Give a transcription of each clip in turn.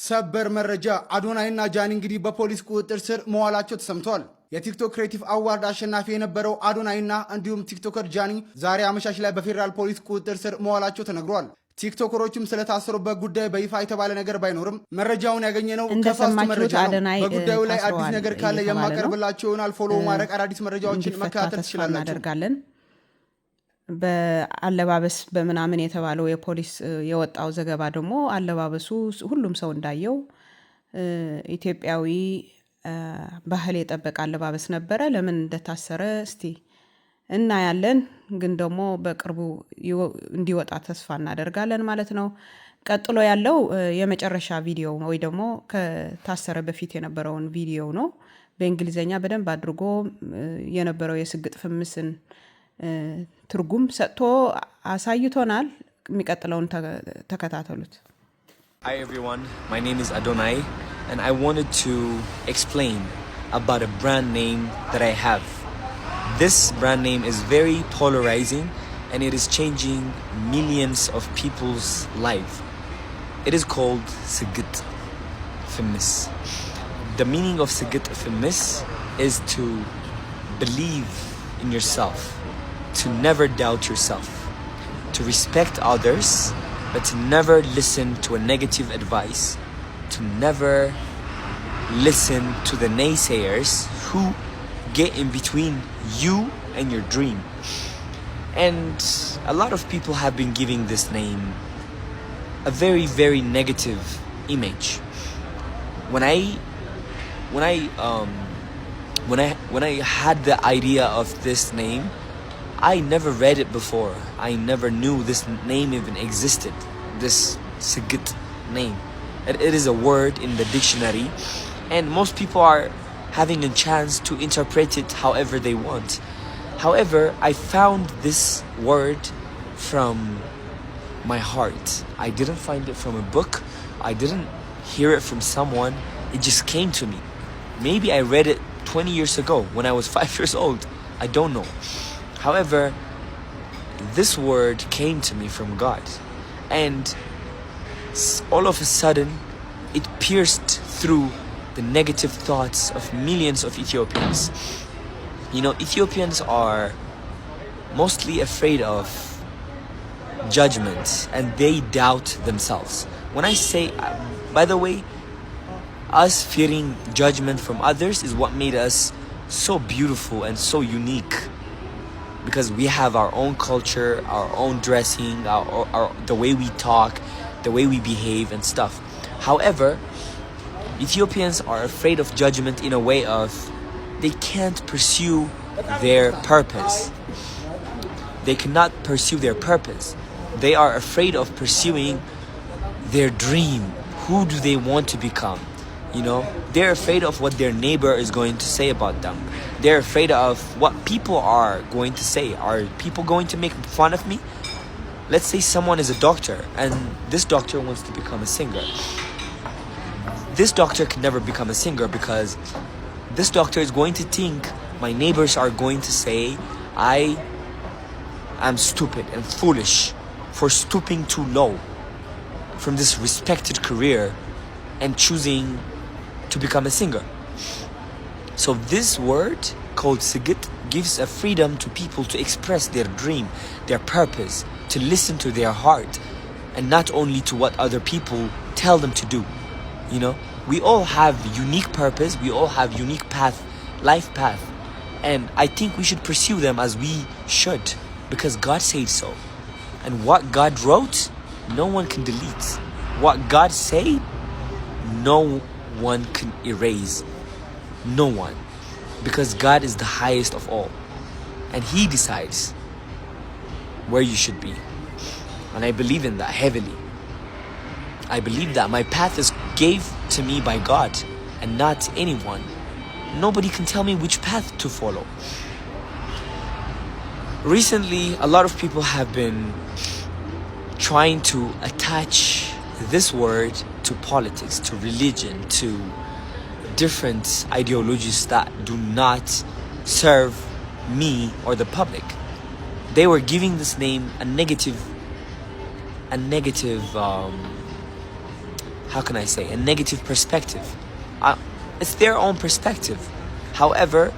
ሰበር መረጃ አዶናይና ጃኒ እንግዲህ በፖሊስ ቁጥጥር ስር መዋላቸው ተሰምቷል። የቲክቶክ ክሬቲቭ አዋርድ አሸናፊ የነበረው አዶናይና እንዲሁም ቲክቶከር ጃኒ ዛሬ አመሻሽ ላይ በፌዴራል ፖሊስ ቁጥጥር ስር መዋላቸው ተነግሯል። ቲክቶከሮችም ስለታሰሩበት ጉዳይ በይፋ የተባለ ነገር ባይኖርም መረጃውን ያገኘነው ከፋስት መረጃ ነው። በጉዳዩ ላይ አዲስ ነገር ካለ የማቀርብላችሁ ይሆናል። ፎሎ ማድረግ አዳዲስ መረጃዎችን መከታተል ትችላላችሁ። በአለባበስ በመናምን የተባለው የፖሊስ የወጣው ዘገባ ደግሞ አለባበሱ ሁሉም ሰው እንዳየው ኢትዮጵያዊ ባህል የጠበቀ አለባበስ ነበረ። ለምን እንደታሰረ እስቲ እናያለን፣ ግን ደግሞ በቅርቡ እንዲወጣ ተስፋ እናደርጋለን ማለት ነው። ቀጥሎ ያለው የመጨረሻ ቪዲዮ ወይ ደግሞ ከታሰረ በፊት የነበረውን ቪዲዮ ነው። በእንግሊዘኛ በደንብ አድርጎ የነበረው የስግጥ ፍምስን ትርጉም ሰጥቶ አሳይቶናል። የሚቀጥለውን ተከታተሉት። Hi everyone, my name is Adonai and I wanted to explain about a brand name that I have. This brand name is very polarizing and it is changing millions of people's life. It is called Sigit Femis. The meaning of Sigit Femis is to believe in yourself, to never doubt yourself, to respect others, but to never listen to a negative advice, to never listen to the naysayers who get in between you and your dream. And a lot of people have been giving this name a very, very negative image. When I had the idea of this name, I never read it before. I never knew this name even existed. This Sigit name. It is a word in the dictionary, and most people are having a chance to interpret it however they want. However, I found this word from my heart. I didn't find it from a book. I didn't hear it from someone. It just came to me. Maybe I read it 20 years ago when I was 5 years old. I don't know. However, this word came to me from God, and all of a sudden it pierced through the negative thoughts of millions of Ethiopians. You know, Ethiopians are mostly afraid of judgment and they doubt themselves. When I say, by the way, us fearing judgment from others is what made us so beautiful and so unique. Because we have our own culture, our own dressing, the way we talk, the way we behave and stuff. However, Ethiopians are afraid of judgment in a way of they can't pursue their purpose. They cannot pursue their purpose. They are afraid of pursuing their dream. Who do they want to become? You know, they're afraid of what their neighbor is going to say about them. They're afraid of what people are going to say. Are people going to make fun of me? Let's say someone is a doctor and this doctor wants to become a singer. This doctor can never become a singer because this doctor is going to think my neighbors are going to say I am stupid and foolish for stooping too low from this respected career and choosing to become a singer. So this word called Sigit gives a freedom to people to express their dream, their purpose, to listen to their heart and not only to what other people tell them to do. You know, we all have unique purpose, we all have unique life path, and I think we should pursue them as we should because God said so. And what God wrote, no one can delete. What God said, no one can erase. No one. Because God is the highest of all. And He decides where you should be. And I believe in that heavily. I believe that my path is gave to me by God and not anyone. Nobody can tell me which path to follow. Recently, a lot of people have been trying to attach this word to politics, to religion, to different ideologies that do not serve me or the public. they were giving this name a negative how can I say, a negative perspective. It's their own perspective. However,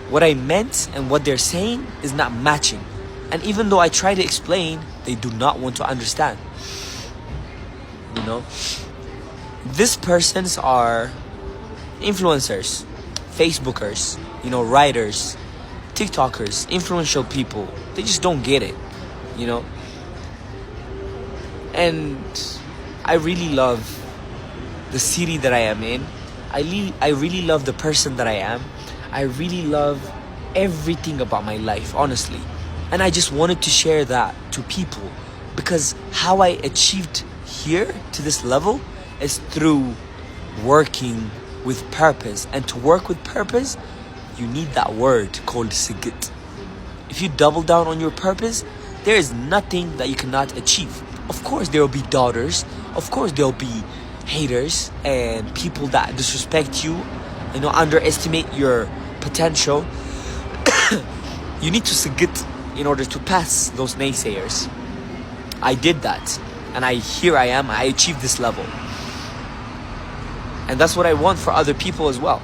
what I meant and what they're saying is not matching. And even though I try to explain, they do not want to understand. You know? These persons are influencers, Facebookers, you know, writers, TikTokers, influential people. They just don't get it, you know? And I really love the city that I am in. I really love the person that I am. I really love everything about my life, honestly. And I just wanted to share that to people, because how I achieved here to this level is through working with purpose. And to work with purpose, you need that word called sigit. If you double down on your purpose, there is nothing that you cannot achieve. Of course, there will be doubters. Of course, there will be haters and people that disrespect you, you know, underestimate your potential. You need to sigit in order to pass those naysayers. I did that, and here I am. I achieved this level, and that's what I want for other people as well.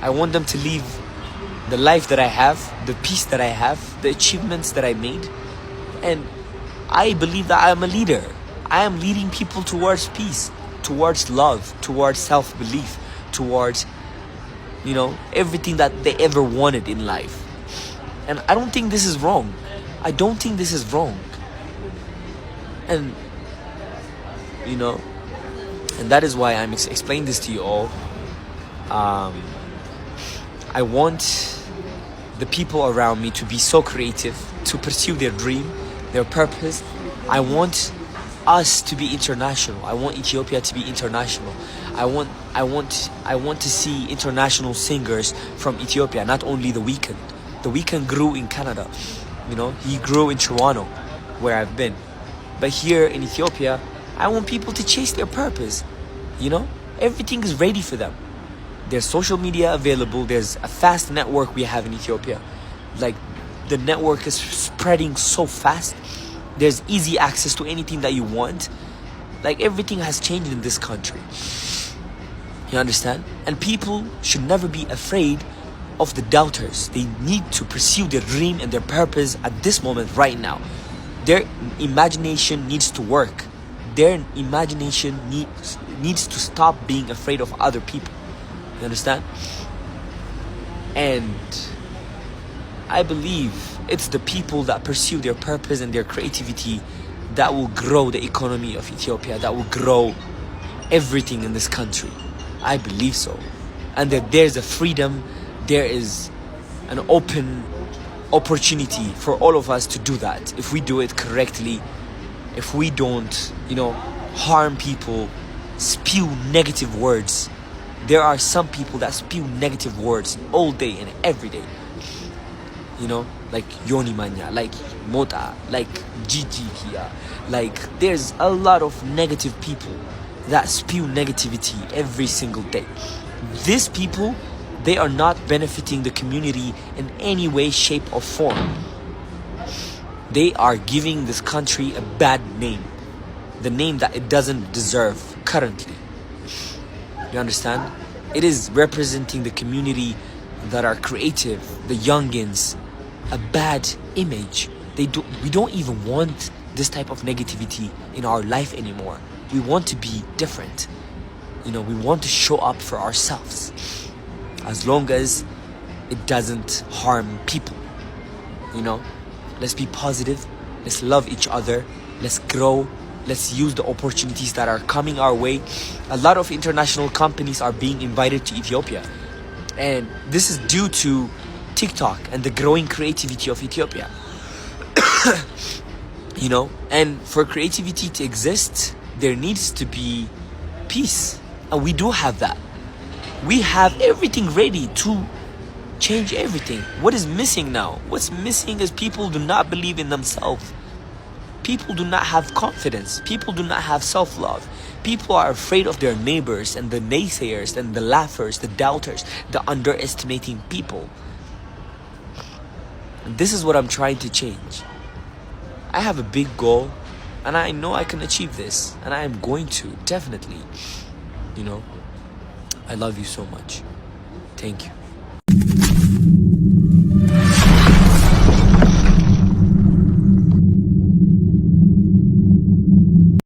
I want them to live the life that I have, the peace that I have, the achievements that I made, and I believe that I am a leader. I am leading people towards peace, towards love, towards self-belief, towards, you know, everything that they ever wanted in life. And I don't think this is wrong. I don't think this is wrong. And, you know, and that is why I'm explaining this to you all. I want the people around me to be so creative, to pursue their dream, their purpose. I want us to be international. I want Ethiopia to be international. I want to see international singers from Ethiopia, not only The Weeknd. The Weeknd grew in Canada. You know, he grew in Toronto, where I've been. But here in Ethiopia, I want people to chase their purpose. You know, everything is ready for them. There's social media available. There's a fast network we have in Ethiopia. Like, the network is spreading so fast. There's easy access to anything that you want. Like, everything has changed in this country. You understand? And people should never be afraid of the doubters. They need to pursue their dream and their purpose at this moment right now. Their imagination needs to work. Their imagination needs to stop being afraid of other people. You understand? And I believe it's the people that pursue their purpose and their creativity that will grow the economy of Ethiopia, that will grow everything in this country. I believe so. And that there's a freedom, there is an open opportunity for all of us to do that. If we do it correctly, if we don't, you know, harm people, spew negative words. There are some people that spew negative words all day and every day. You know, like Yoni Manya, like Mota, like Gigi here. Like, there's a lot of negative people that spew negativity every single day. These people, they are not benefiting the community in any way, shape, or form. They are giving this country a bad name. The name that it doesn't deserve currently. You understand? It is representing the community that are creative, the youngins, a bad image. We don't even want this type of negativity in our life anymore. We want to be different. You know, we want to show up for ourselves. As long as it doesn't harm people. You know, let's be positive. Let's love each other. Let's grow. Let's use the opportunities that are coming our way. A lot of international companies are being invited to Ethiopia. And this is due to TikTok and the growing creativity of Ethiopia. You know, and for creativity to exist, there needs to be peace. And we do have that. We have everything ready to change everything. What is missing now? What's missing is people do not believe in themselves. People do not have confidence. People do not have self-love. People are afraid of their neighbors and the naysayers and the laughers, the doubters, the underestimating people. And this is what I'm trying to change. I have a big goal, and I know I can achieve this, and I am going to, definitely. You know, I love you so much. Thank you.